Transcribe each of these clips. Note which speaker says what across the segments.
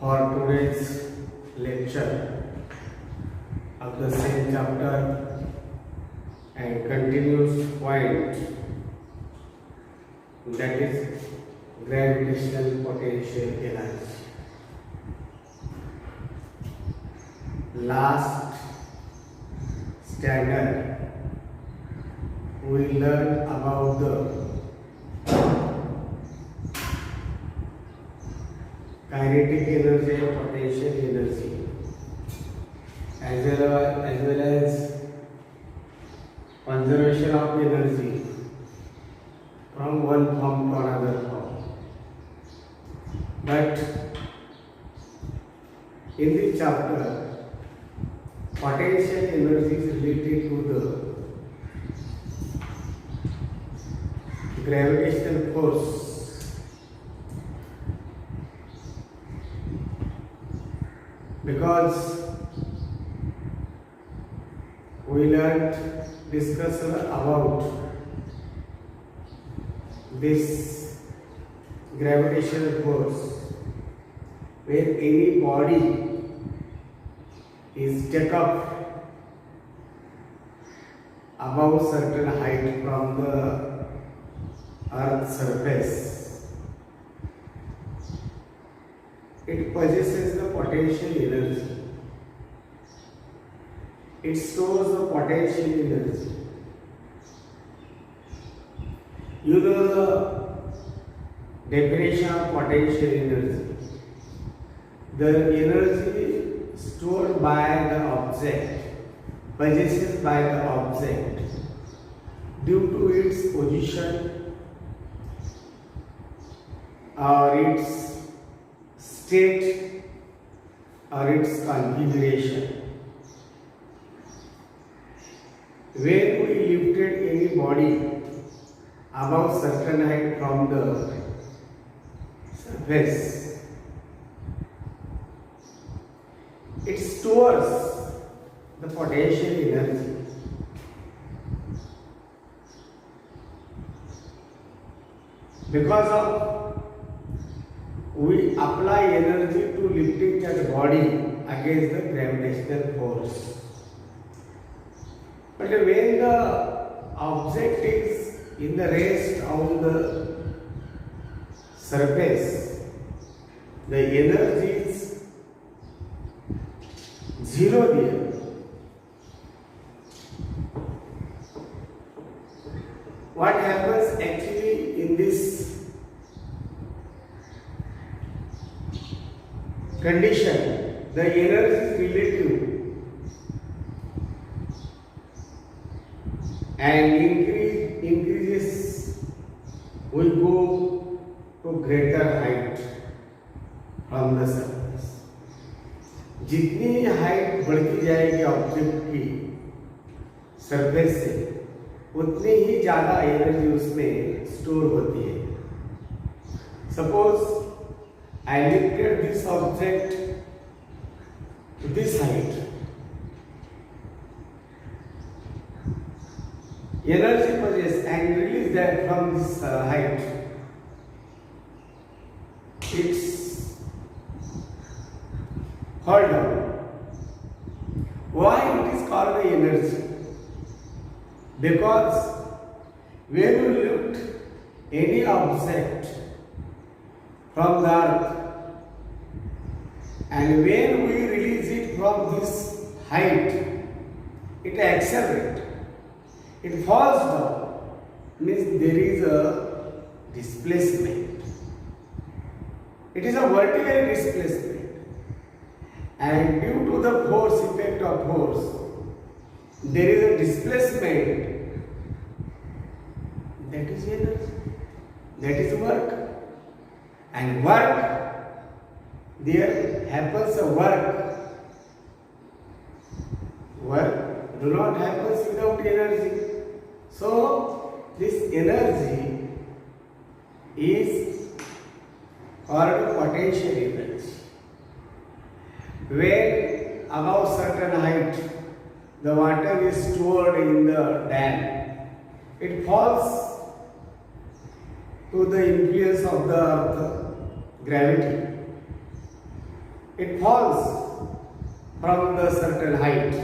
Speaker 1: for today's lecture of the same chapter and continuous point, that is gravitational potential energy. Last standard we learned about the kinetic energy and potential energy, as well as conservation of energy from one form to another form. But in this chapter, potential energy is related to the gravitational force. Because we discussed about this gravitational force, where any body is taken up above certain height from the earth's surface, it possesses the potential energy. It stores the potential energy. You know the definition of potential energy. The energy stored by the object, possessed by the object, due to its position or its state or its configuration. When we lifted any body above certain height from the surface, it stores the potential energy. Because of we apply energy to lifting that body against the gravitational force. But when the object is in the rest on the surface, the energy is zero there. What happens actually in this condition? The energy is relative and increases, we go to greater height from the surface. जितनी height बढ़ती जाएगी object की surface से, उतनी ही ज़्यादा energy उसमें store होती है. Suppose I lifted this object to this height. Energy possessed and release that from this height. It's hold down. Why it is called the energy? Because when you lift any object from the earth, and when we release it from this height, it accelerates. It falls down, means there is a displacement. It is a vertical displacement, and due to the force, effect of force, there is a displacement. That is energy. That is work. And work, there happens a work. Work do not happen without energy. So this energy is called potential energy. When above certain height the water is stored in the dam, it falls to the influence of the earth gravity, it falls from the certain height.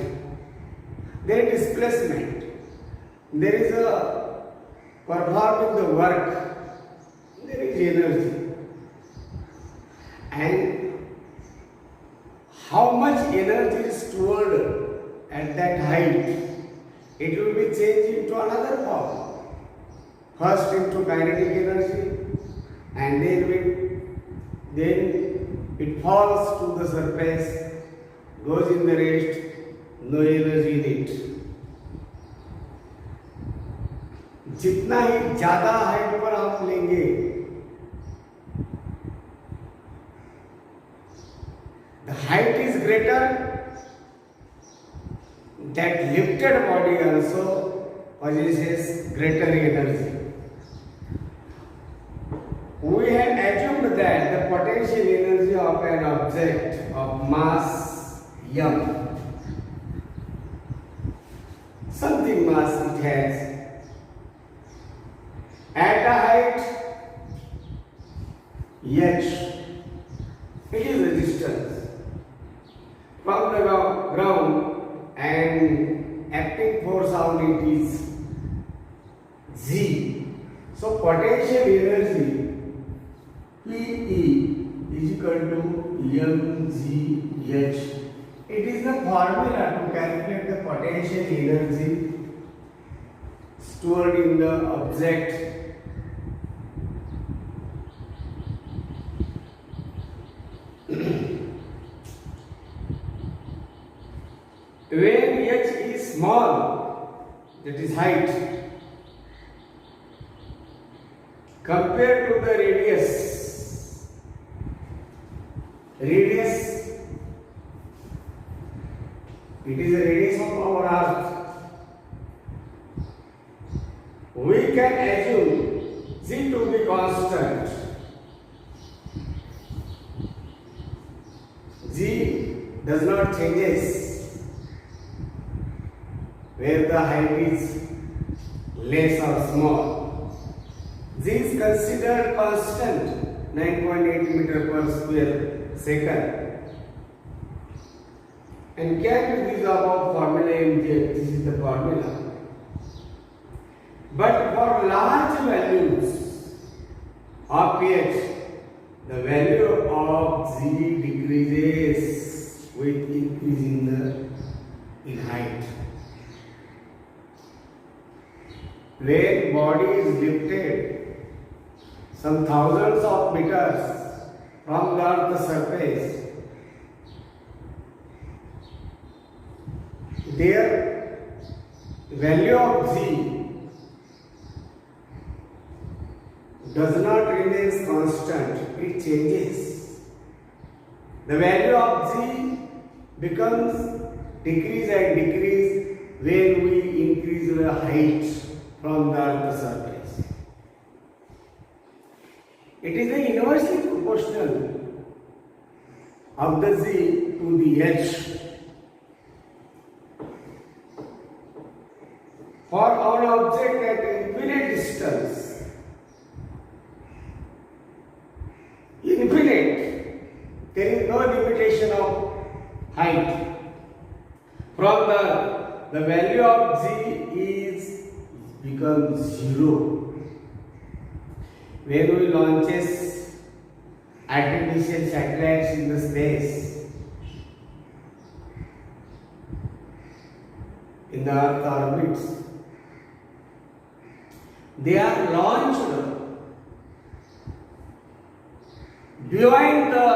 Speaker 1: There is displacement. There is a performing the work. There is energy. And how much energy is stored at that height, it will be changed into another form. First into kinetic energy, and then it falls to the surface, goes in the rest, no energy in it. जितना ही ज्यादा height पर आप लेंगे, the height is greater, that lifted body also possesses greater energy. We have assumed that the potential energy of an object of mass m, something mass it has, at a height h, it is a distance from the ground, and acting force on it is g. So potential energy Pe is equal to mgh. It is the formula to calculate the potential energy stored in the object. When h is small, that is height, compared to the radius, it is the radius of our earth, we can assume g to be constant. G does not changes where the height is less or small. G is considered constant, 9.8 meter per square second, and can be used above formula mgh. This is the formula. But for large values of pH, the value of G decreases with increase in height. When body is lifted some thousands of meters from the earth's surface, their value of G does not remain constant, it changes. The value of G becomes decrease and decrease when we increase the height from the earth's surface. It is the inversely proportional of the Z to the H. For our object at infinite distance, infinite, there is no limitation of height. From the value of G becomes 0. When we launches artificial satellites in the space, in the Earth orbits, they are launched beyond the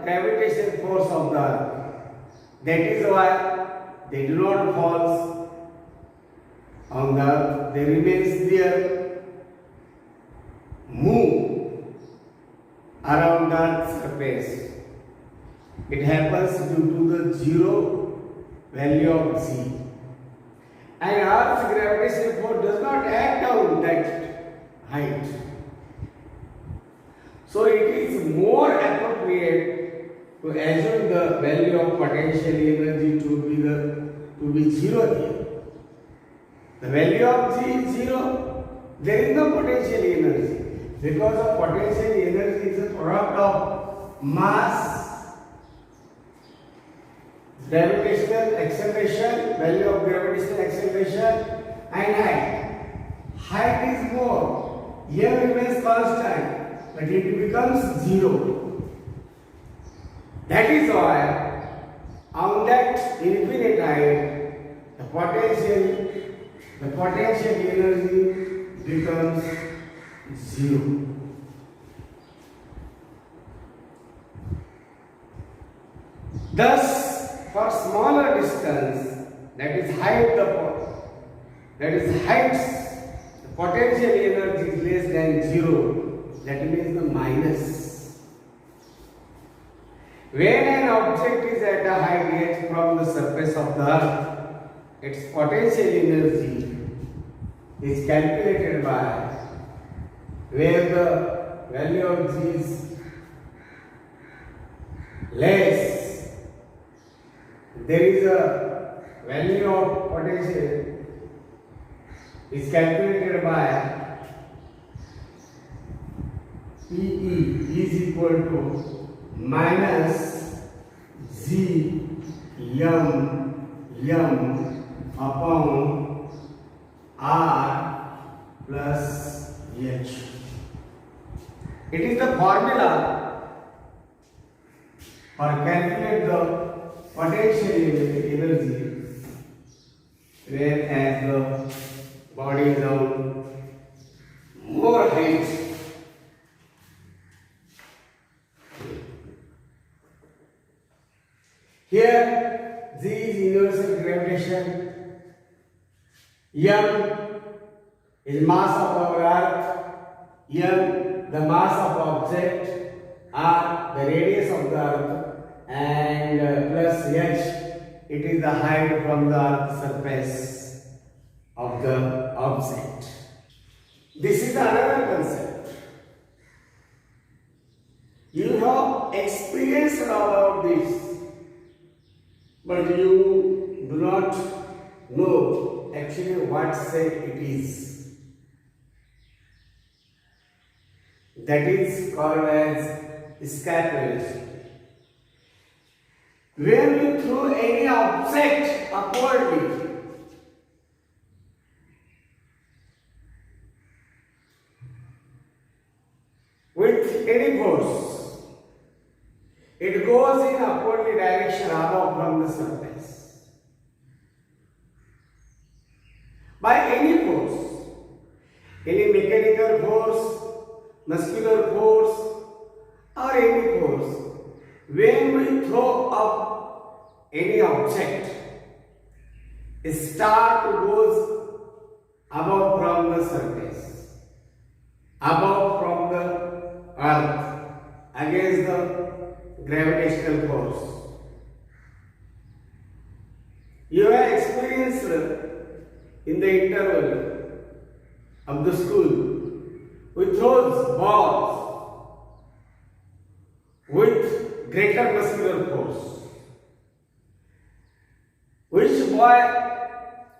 Speaker 1: gravitation force of the Earth. That is why they do not fall on the Earth. They remain there, move around the Earth's surface. It happens due to the zero value of G. And Earth's gravitational force does not act on that height. So it is more appropriate to assume the value of potential energy to be 0 here. The value of G is 0. There is no potential energy, because of potential energy is a product of mass gravitational acceleration, value of gravitational acceleration and height. Height is more, here remains constant, but it becomes 0. That is why on that infinite height, the potential energy becomes 0. Thus, for smaller distance, that is height, the potential energy is less than 0. That means the minus. When an object is at a height h from the surface of the earth, its potential energy is calculated by where the value of g is less. There is a value of potential is calculated by PE is equal to minus G m upon R plus H. It is the formula for calculate the potential energy whereas the body is on more height. Here G is universal gravitation, m is mass of our earth, m the mass of object, r the radius of the earth, and plus h, it is the height from the earth's surface of the object. This is another concept. You have experienced about this, but you do not know actually what set it is. That is called as escape velocity. When you throw any object upwardly, with any force, it goes in upwardly direction above from the surface. By any force, any mechanical force, muscular force, or any force, when we throw up any object, a star goes above from the surface, above from the earth, against the gravitational force. You have experienced in the interval of the school, we throw balls with greater muscular force. Which boy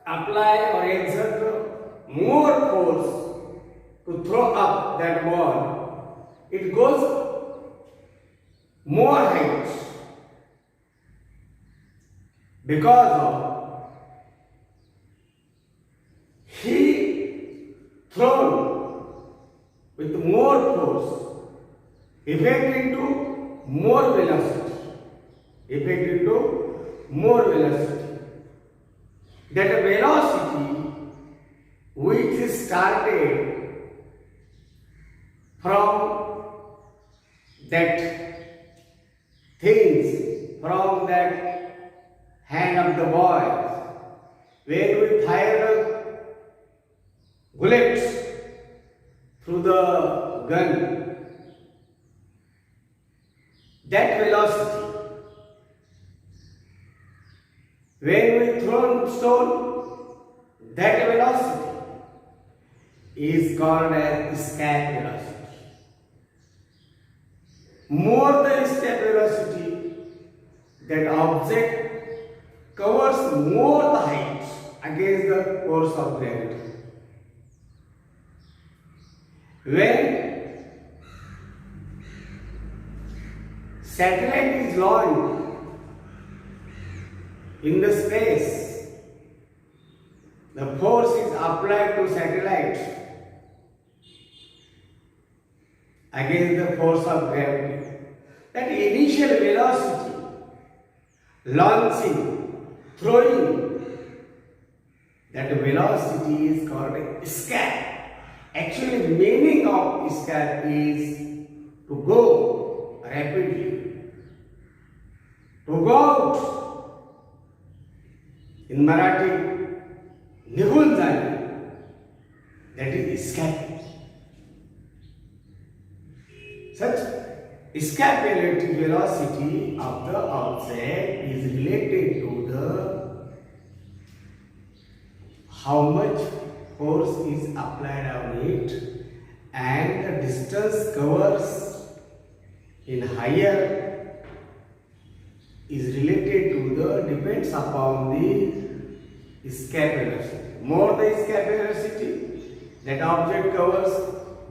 Speaker 1: apply or exert more force to throw up that ball, it goes more height because of he thrown with more force, effect into more velocity, that velocity which started from that things, from that hand of the boy, when we fired bullets through the gun, that velocity, when we throw stone, that velocity is called as escape velocity. More the escape velocity, that object covers more the height against the force of gravity. When satellite is launched in the space, the force is applied to satellite against the force of gravity. That initial velocity, launching, throwing, that velocity is called escape. Actually, meaning of escape is to go rapidly, to go out. In Marathi, निघून जाणे, that is escape. Such escapability velocity of the object is related to the how much force is applied on it, and the distance covers in higher is related to the depends upon the escape velocity. More the escape velocity that object covers,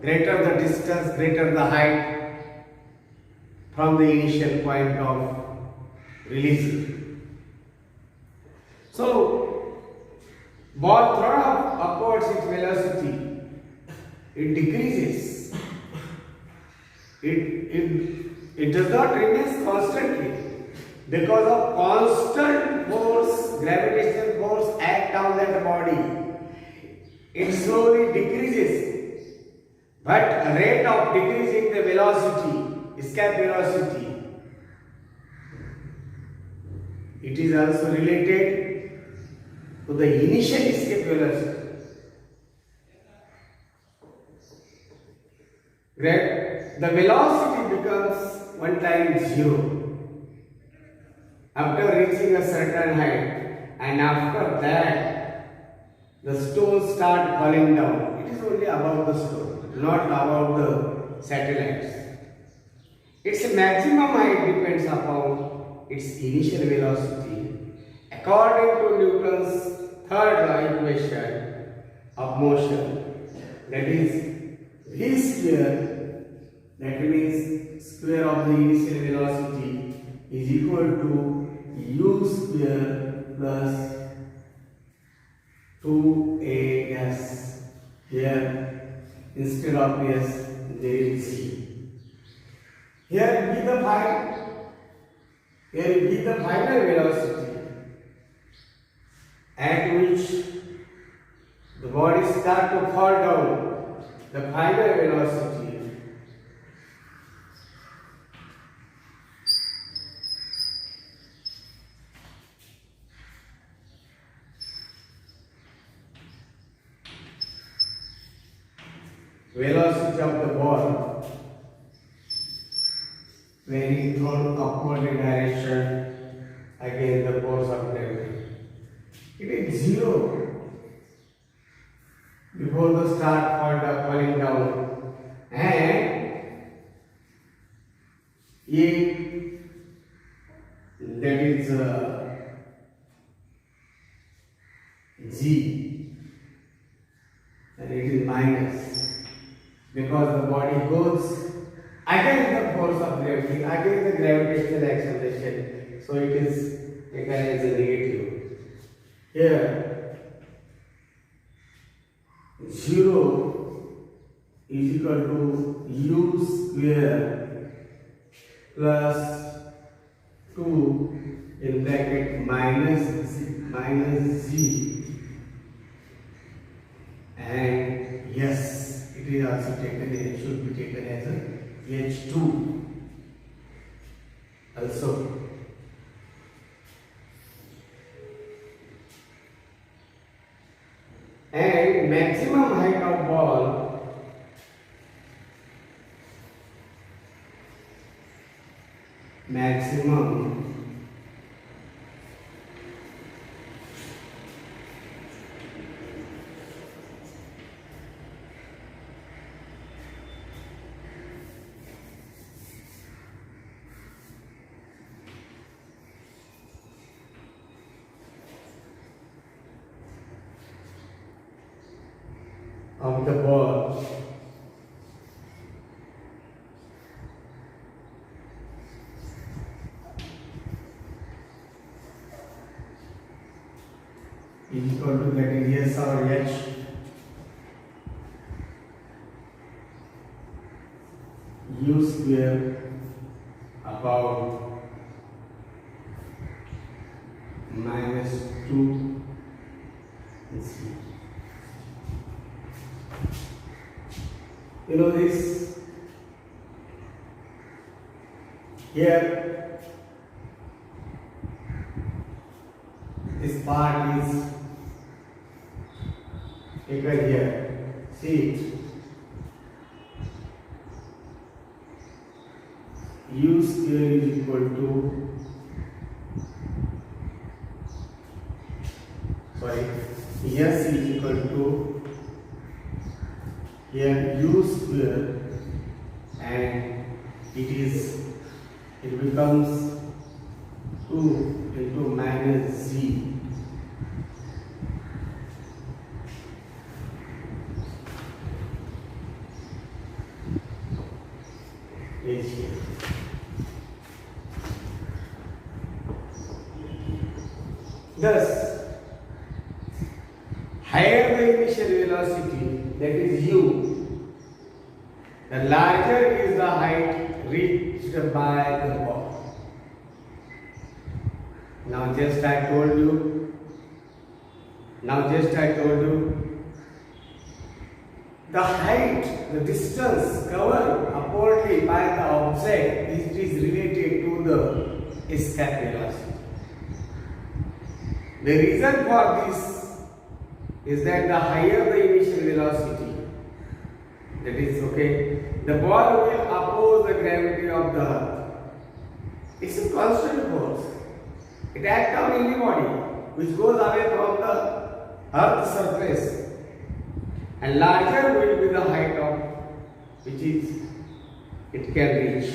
Speaker 1: greater the distance, greater the height from the initial point of release. So, ball thrown up upwards its velocity, it decreases. It does not remain constantly because of constant force, gravitational force act on that body. It slowly decreases, but a rate of decreasing the velocity, escape velocity, it is also related to the initial escape velocity. The velocity becomes one time zero after reaching a certain height, and after that the stones start falling down. It is only about the stone, not about the satellites. Its maximum height depends upon its initial velocity according to Newton's third law equation of motion, that is v square, that means square of the initial velocity, is equal to u square plus 2as. Here instead of s there is c. Here be the final velocity at which the body start to fall down. The final velocity of the ball when it is thrown upward in direction against the force of gravity. It is zero before the start falling down, and if that is g, and it is minus because the body goes against the force of gravity, against the gravitational acceleration, so it is taken as a negative. Here 0 is equal to u square plus 2 in bracket minus z, and yes, it is also taken, it should be taken as a h2 also. And maximum height of ball of the ball to, that is S or H. U square about minus 2 Z. You know this? Here, this part is taken here. See it. U square is equal to, S is equal to here U square, and it becomes 2 into minus Z. H here. Thus, higher the initial velocity, that is U, the larger is the height reached by the ball. Now just I told you, the height, the distance covered upwardly by the object is related to the escape velocity. The reason for this is that the higher the initial velocity, that is the ball will oppose the gravity of the earth. It's a constant force. It acts on any body which goes away from the earth's surface, and larger will be the height of which it can reach.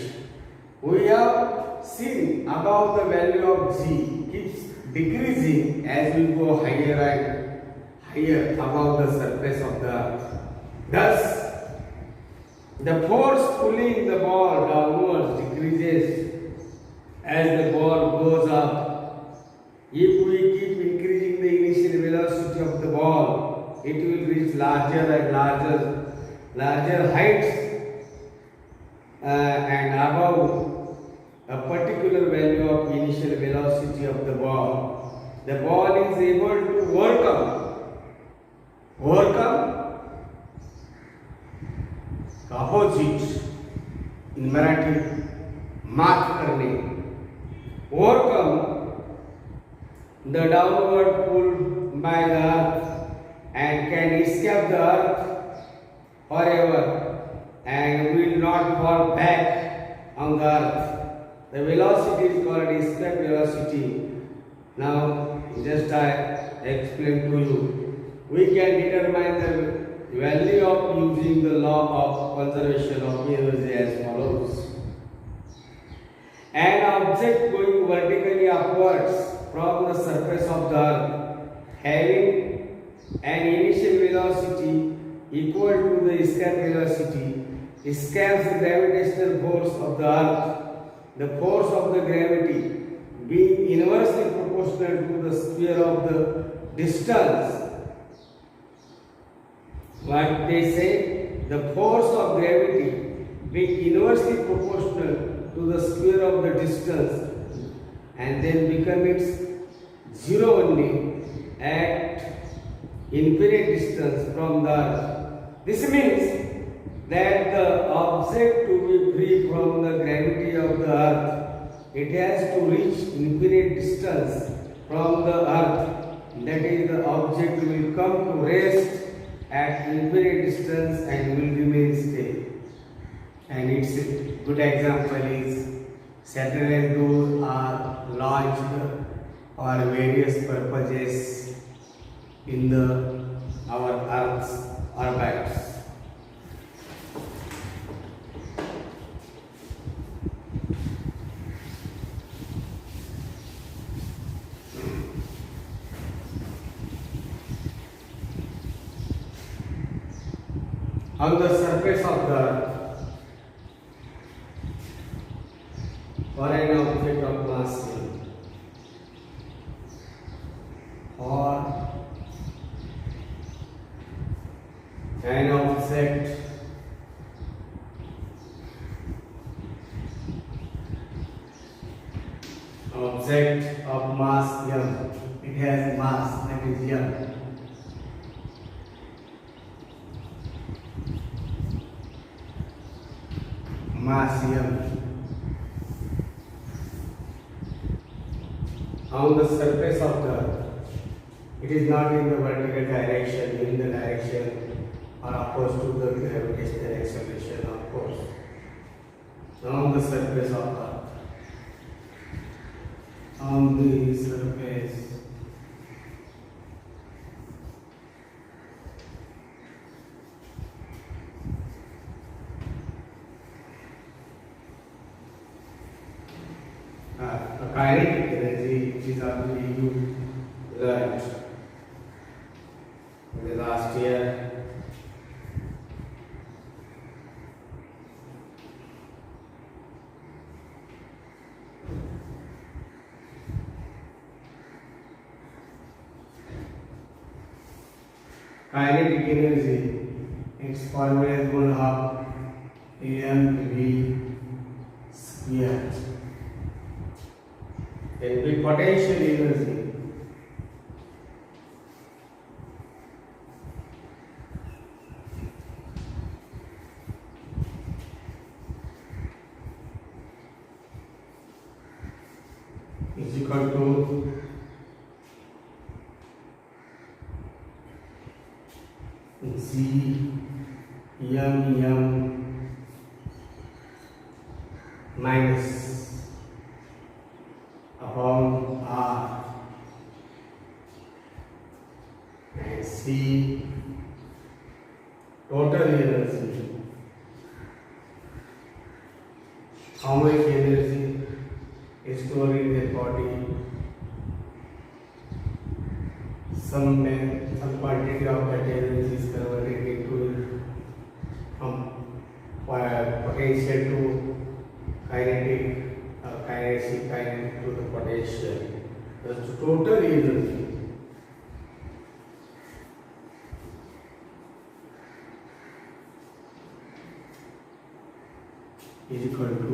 Speaker 1: We have seen above the value of G keeps decreasing as we go higher and higher above the surface of the earth. Thus, the force pulling the ball downwards decreases as the ball goes up. If we keep increasing the initial velocity of the ball, it will reach larger and larger heights, and above a particular value of initial velocity of the ball is able to overcome opposite, in Marathi मात करणे, overcome the downward pull by the earth and can escape the earth forever and will not fall back on the earth. The velocity is called escape velocity. Now, just I explain to you. We can determine the value of using the law of conservation of energy as follows. An object going vertically upwards from the surface of the earth, having an initial velocity equal to the escape velocity, escapes the gravitational force of the earth. The force of the gravity being inversely proportional to the square of the distance. What they say, the force of gravity being inversely proportional to the square of the distance, and then becomes zero only at infinite distance from the earth. This means that the object to be free from the gravity of the earth, it has to reach infinite distance from the earth. That is, the object will come to rest at infinite distance and will remain stable. And its good example is satellite those are launched for various purposes in our Earth's orbits. On the surface of the earth, for an object of mass m, or an object of mass m, it has mass, that is m. Mass m on the surface of the earth. It is not in the vertical direction, in the direction or opposed to the gravitational acceleration, of course. On the surface of the earth. On the surface a kinetic energy is already you learned in the last year. Kinetic energy, its formula is 1/2 mv squared. And the potential energy is equal to G m minus upon R and C total energy. How much energy is stored in the body? Some quantity of that energy is converted into potential to kinetic, kinetic to the potential. The total energy is equal to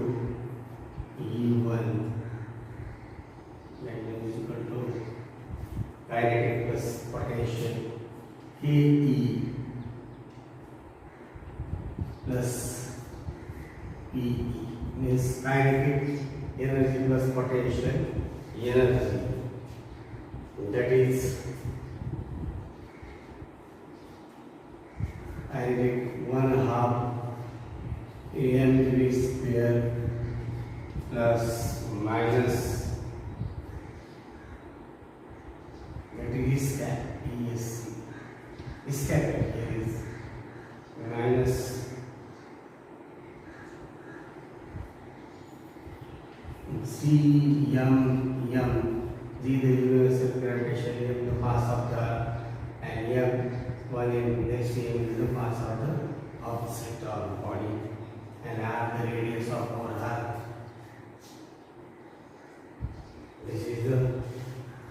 Speaker 1: E1, that is equal to kinetic plus potential KE plus PE, means kinetic energy plus potential energy, that is kinetic 1/2 mv square plus minus, that is capital here is minus G G the universal gravitation, the mass of the earth, and m1 in next m is the mass of the object or body, and r the radius of our earth. This is the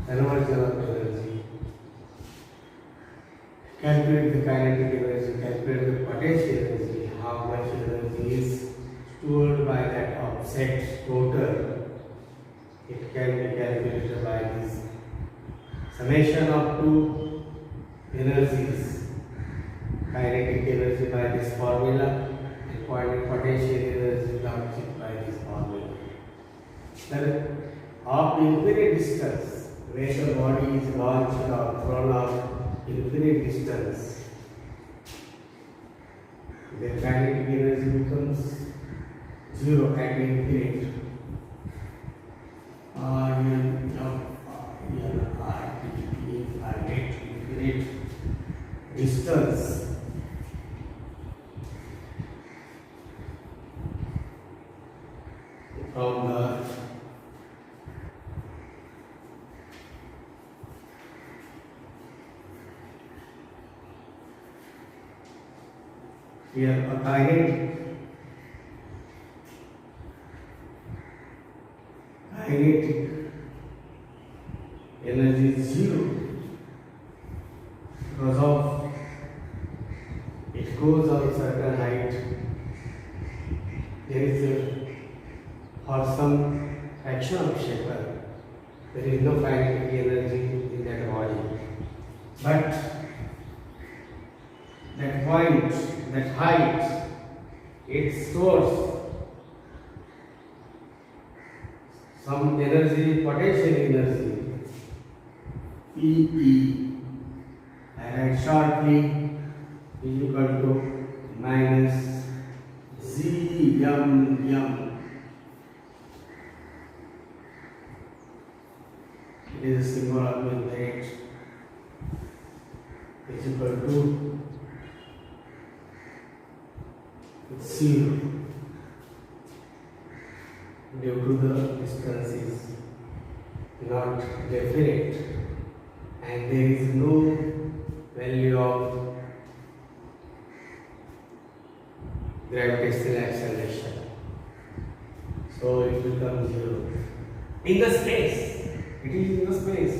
Speaker 1: conversion of energy. Calculate the kinetic energy, calculate the potential energy, how much energy is stored by that object total. It can be calculated by this summation of two energies, kinetic energy by this formula and potential energy by this formula. Then of infinite distance, where the body is launched or thrown out infinite distance, the kinetic energy becomes zero at infinite. Infinite distance from the earth. Here a kinetic energy is zero because of goes on certain height, there is for some fraction of second, there is no kinetic energy in that body. But that point, that height, it stores some energy, potential energy, EE, and shortly is equal to minus ZM. It is a symbol of magnet is equal to 0 due to the distance is not definite and there is no value of gravitational acceleration, so it becomes 0. In the space, it is in the space,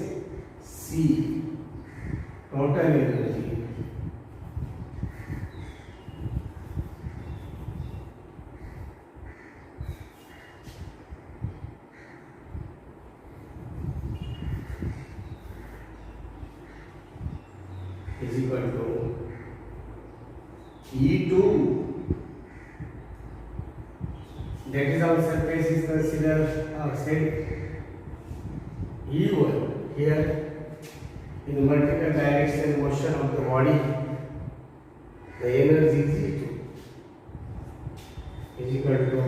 Speaker 1: C, total energy is equal to E2, that is our surface is considered outside. E1 here in the vertical direction motion of the body, the energy is E2 is equal to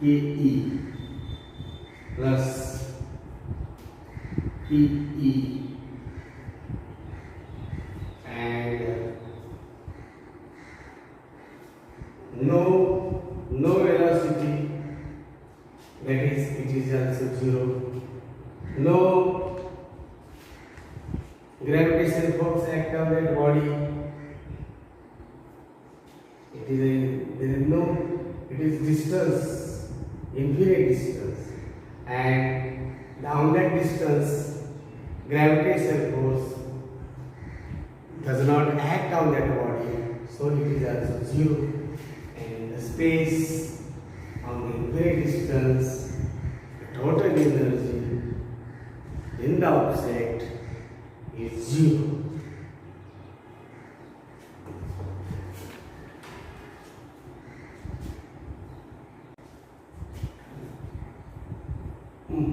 Speaker 1: KE plus PE and no velocity, that is it is also 0. No gravitational force act on that body. It is distance, infinite distance, and down that distance gravitational force does not act on that body, so it is also 0. And the space on the infinite distance, the total energy in the object is 0.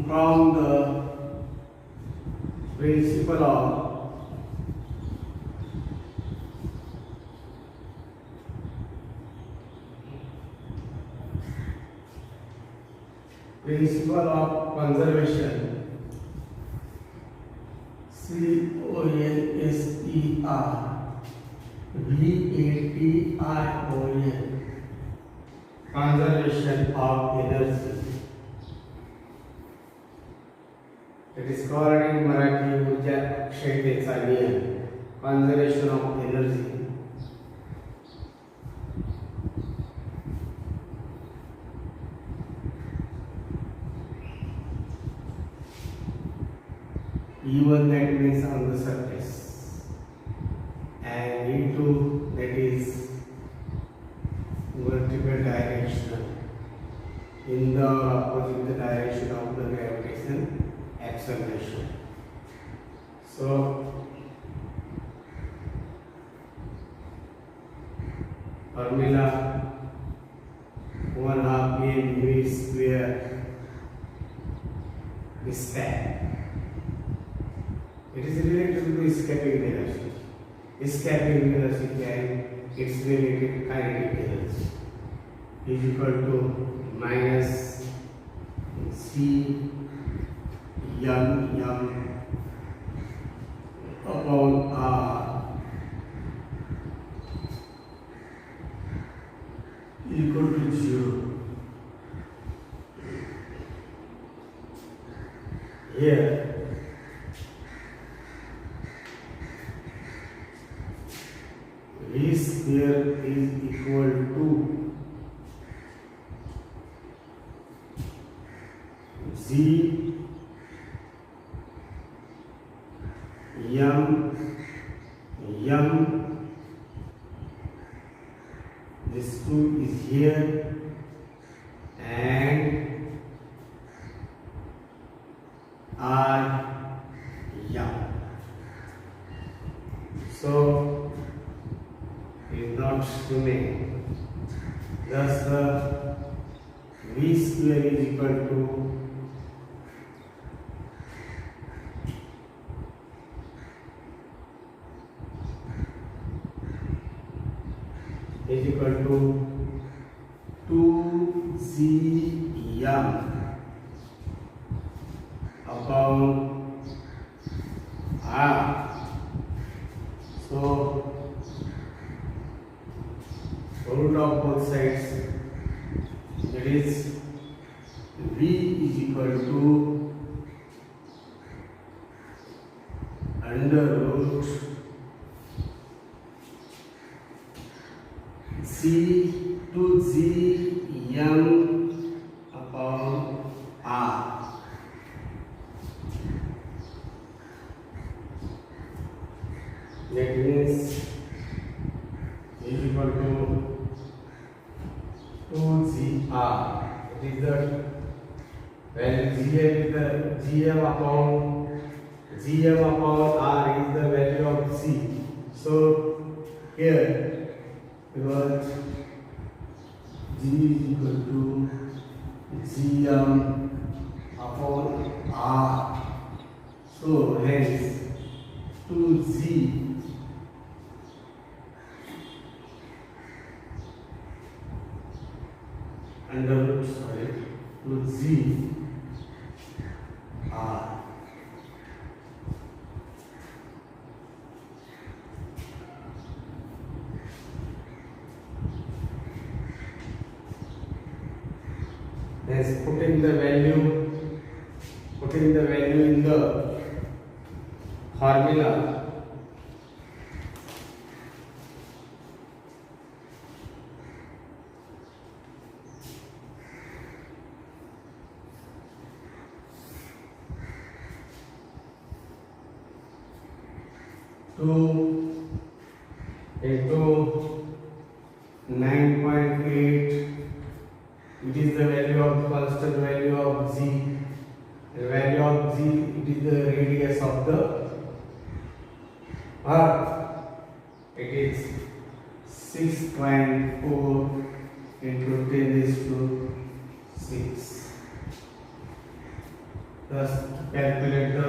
Speaker 1: From the principle of conservation, CONSER, conservation of energy. It is called in Marathi Urja Kshetecha Niyam, conservation of energy. E1 that means on the surface, and E2 that is vertical direction in the opposite direction of the gravitation acceleration. So formula 1/2 m square escape. It is related to the escaping velocity. Escaping velocity and its related kinetic energy is equal to minus C m upon R equal to 0. Here V square is equal to M, this 2 is here, and R, M. So it is not remain. Thus the V square is equal to is equal to 2GM upon R. So root of both sides, that is V is equal to under root C2GM upon R. That means is equal to 2GR. It is the value GM upon R is the value of C. So here because G is equal to GM upon R. So hence 2G under root 2G R. Hence putting the value in the formula, two into 9.8, it is the value of constant value of G. The value of G, it is the radius of the earth. It is 6.4 into 10⁶. Thus to calculate the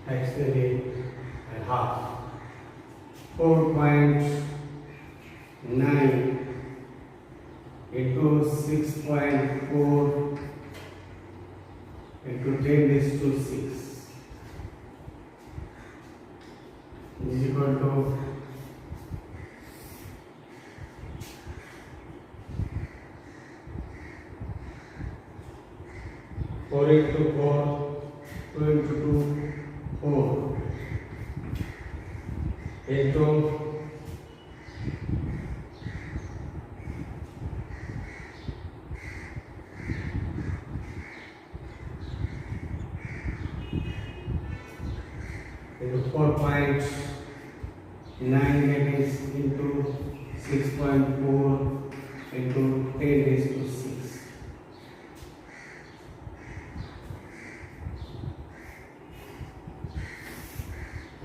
Speaker 1: actually and half 4.9 into 6.4 into 10⁶ is equal to 4 into 4, 2 into 2, 4 into 4.9, that is into 6.4 into 10⁶.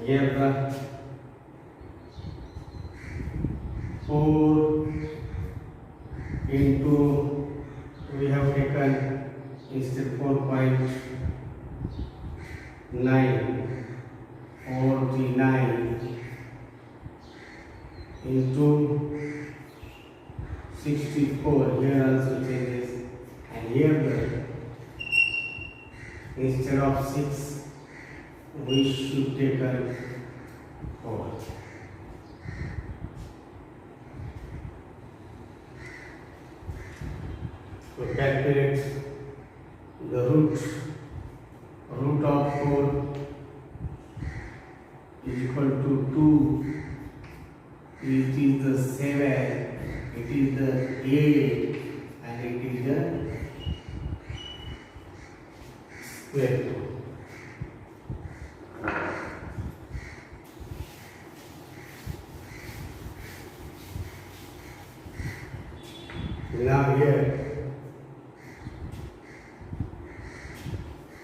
Speaker 1: Here the 4 into we have taken instead 4.9 into 64. Here also changes, and here the instead of 6 we should take 4. So calculate the root. Root of 4 is equal to 2. It is the 7. It is the 8. And it is the square root. Now here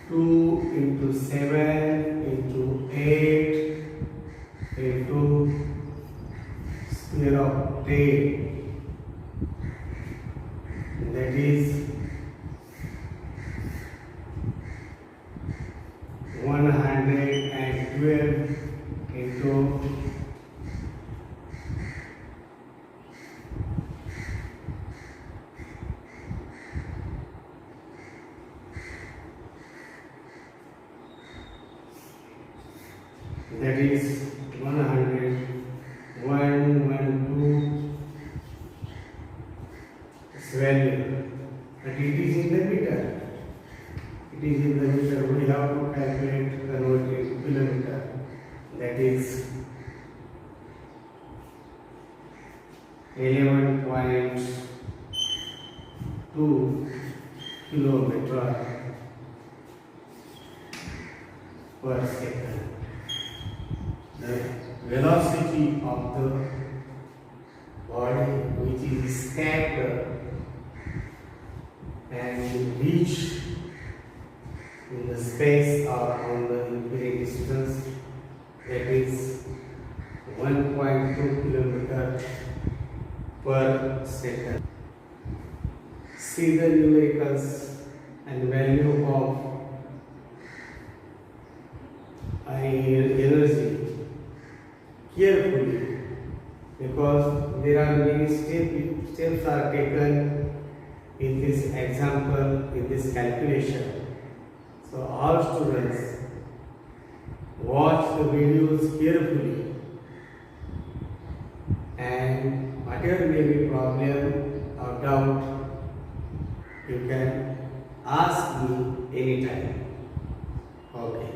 Speaker 1: 2 into 7 into 8 into square of 10, that is 112 into that is 100, 112 its value, but it is in the meter. It is in the meter. We have to calculate, convert it to kilometer. That is 11.2 kilometer per second. The velocity of the body which is scattered and reach in the space or on the infinite distance, that is 1.2 kilometer per second. See the numericals and value of energy carefully, because there are many steps are taken in this example, in this calculation. So all students watch the videos carefully, and whatever may be problem or doubt, you can ask me anytime. Okay.